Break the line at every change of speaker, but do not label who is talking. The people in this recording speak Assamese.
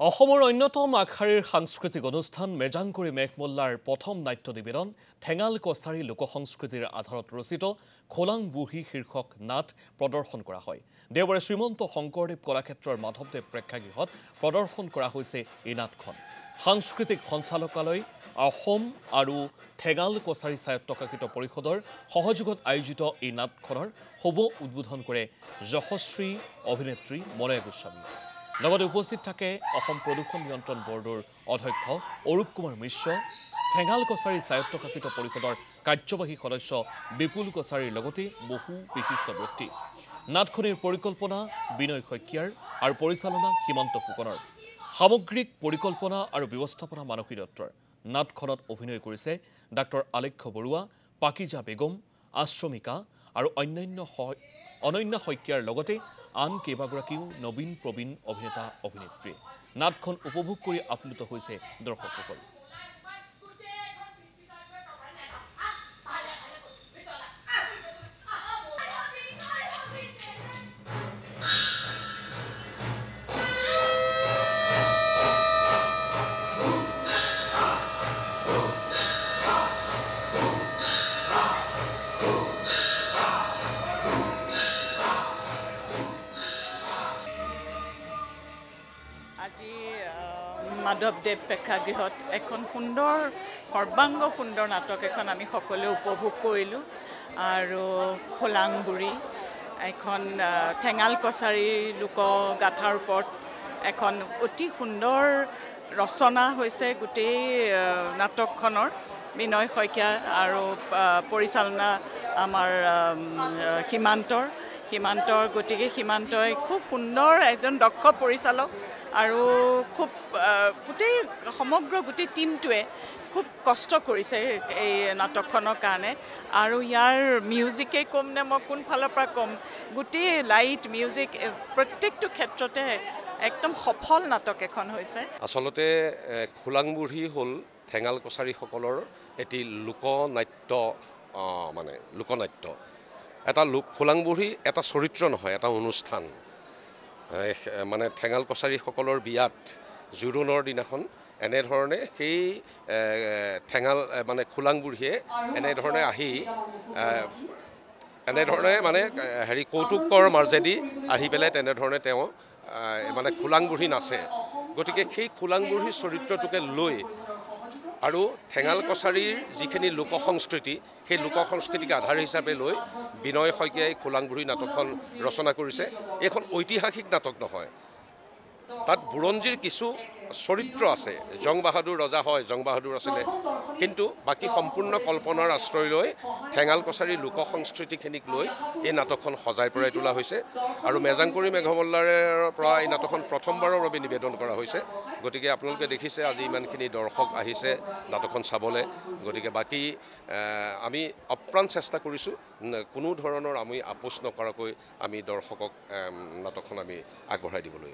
অসমৰ অন্যতম আগশাৰীৰ সাংস্কৃতিক অনুষ্ঠান মেজাংকুৰি মেঘমল্লাৰ প্ৰথম নাট্য নিবেদন ঠেঙাল কছাৰী লোকসংস্কৃতিৰ আধাৰত ৰচিত খোলাং বুঢ়ী শীৰ্ষক নাট প্ৰদৰ্শন কৰা হয়। দেওবাৰে শ্ৰীমন্ত শংকৰদেৱ কলাক্ষেত্ৰৰ মাধৱদেৱ প্ৰেক্ষাগৃহত প্ৰদৰ্শন কৰা হৈছে এই নাটখন। সাংস্কৃতিক সঞ্চালকালয় অসম আৰু ঠেঙাল কছাৰী স্বায়ত্তশাসিত পৰিষদৰ সহযোগত আয়োজিত এই নাটখনৰ শুভ উদ্বোধন কৰে যশস্বী অভিনেত্ৰী মলয়া গোস্বামী। লগতে উপস্থিত থাকে অসম প্ৰদূষণ নিয়ন্ত্ৰণ বৰ্ডৰ অধ্যক্ষ অৰূপ কুমাৰ মিশ্ৰ, ঠেঙাল কছাৰী স্বায়ত্তশাসিত পৰিষদৰ কাৰ্যবাহী সদস্য বিপুল কছাৰীৰ লগতে বহু বিশিষ্ট ব্যক্তি। নাটখনিৰ পৰিকল্পনা বিনয় শইকীয়াৰ আৰু পৰিচালনা সীমান্ত ফুকনৰ। সামগ্ৰিক পৰিকল্পনা আৰু ব্যৱস্থাপনা মানসী দত্তৰ। নাটখনত অভিনয় কৰিছে ডাক্তৰ আলেখ্য বৰুৱা, পাকিজা বেগম, আশ্ৰমিকা আৰু অনন্যা শইকীয়াৰ লগতে আন কেইবাগৰাকীও নবীন প্ৰবীণ অভিনেতা অভিনেত্ৰী। নাটখন উপভোগ কৰি আপ্লুত হৈছে দৰ্শকসকল।
আজি মাধৱদেৱ প্ৰেক্ষাগৃহত এখন সুন্দৰ সৰ্বাংগ সুন্দৰ নাটক এখন আমি সকলোৱে উপভোগ কৰিলোঁ। আৰু খোলাং বুঢ়ী এখন ঠেঙাল কছাৰী লোকগাথাৰ ওপৰত এখন অতি সুন্দৰ ৰচনা হৈছে গোটেই নাটকখনৰ। বিনয় শইকীয়া আৰু পৰিচালনা আমাৰ সীমান্তৰ গতিকে সীমান্তই খুব সুন্দৰ এজন দক্ষ পৰিচালক আৰু খুব গোটেই টিমটোৱে খুব কষ্ট কৰিছে এই নাটকখনৰ কাৰণে। আৰু ইয়াৰ মিউজিকেই ক'ম নে মই কোন ফালৰ পৰা ক'ম, গোটেই লাইট মিউজিক প্ৰত্যেকটো ক্ষেত্ৰতে একদম সফল নাটক এখন হৈছে।
আচলতে খোলাং বুঢ়ী হ'ল ঠেঙাল কছাৰীসকলৰ এটি লোকনাট্য, লোকনাট্য। এটা খোলাং বুঢ়ী এটা চৰিত্ৰ নহয়, এটা অনুষ্ঠান। ঠেঙাল কছাৰীসকলৰ বিয়াত জোৰোণৰ দিনাখন এনেধৰণে সেই খোলাং বুঢ়ীয়ে এনেধৰণে আহি কৌতুকৰ মাজেদি আহি পেলাই তেনেধৰণে তেওঁ খোলাং বুঢ়ী নাচে। গতিকে সেই খোলাং বুঢ়ীৰ চৰিত্ৰটোকে লৈ আৰু ঠেঙাল কছাৰীৰ যিখিনি লোকসংস্কৃতি, সেই লোকসংস্কৃতিক আধাৰ হিচাপে লৈ বিনয় শইকীয়াই খোলাং বুঢ়ী নাটকখন ৰচনা কৰিছে। এইখন ঐতিহাসিক নাটক নহয়, তাত বুৰঞ্জীৰ কিছু চৰিত্ৰ আছে। জং বাহাদুৰ ৰজা হয়, জং বাহাদুৰ আছিলে, কিন্তু বাকী সম্পূৰ্ণ কল্পনাৰ আশ্ৰয় লৈ ঠেঙাল কছাৰীৰ লোকসংস্কৃতিখিনিক লৈ এই নাটকখন সজাই পৰাই তোলা হৈছে। আৰু মেজাংকুৰি মেঘমল্লাৰ পৰা এই নাটকখন প্ৰথমবাৰৰ বাবে নিবেদন কৰা হৈছে। গতিকে আপোনালোকে দেখিছে আজি ইমানখিনি দৰ্শক আহিছে নাটকখন চাবলৈ। গতিকে বাকী আমি অপ্ৰাণ চেষ্টা কৰিছোঁ কোনো ধৰণৰ আমি আপোচ নকৰাকৈ আমি দৰ্শকক নাটকখন আমি আগবঢ়াই দিবলৈ।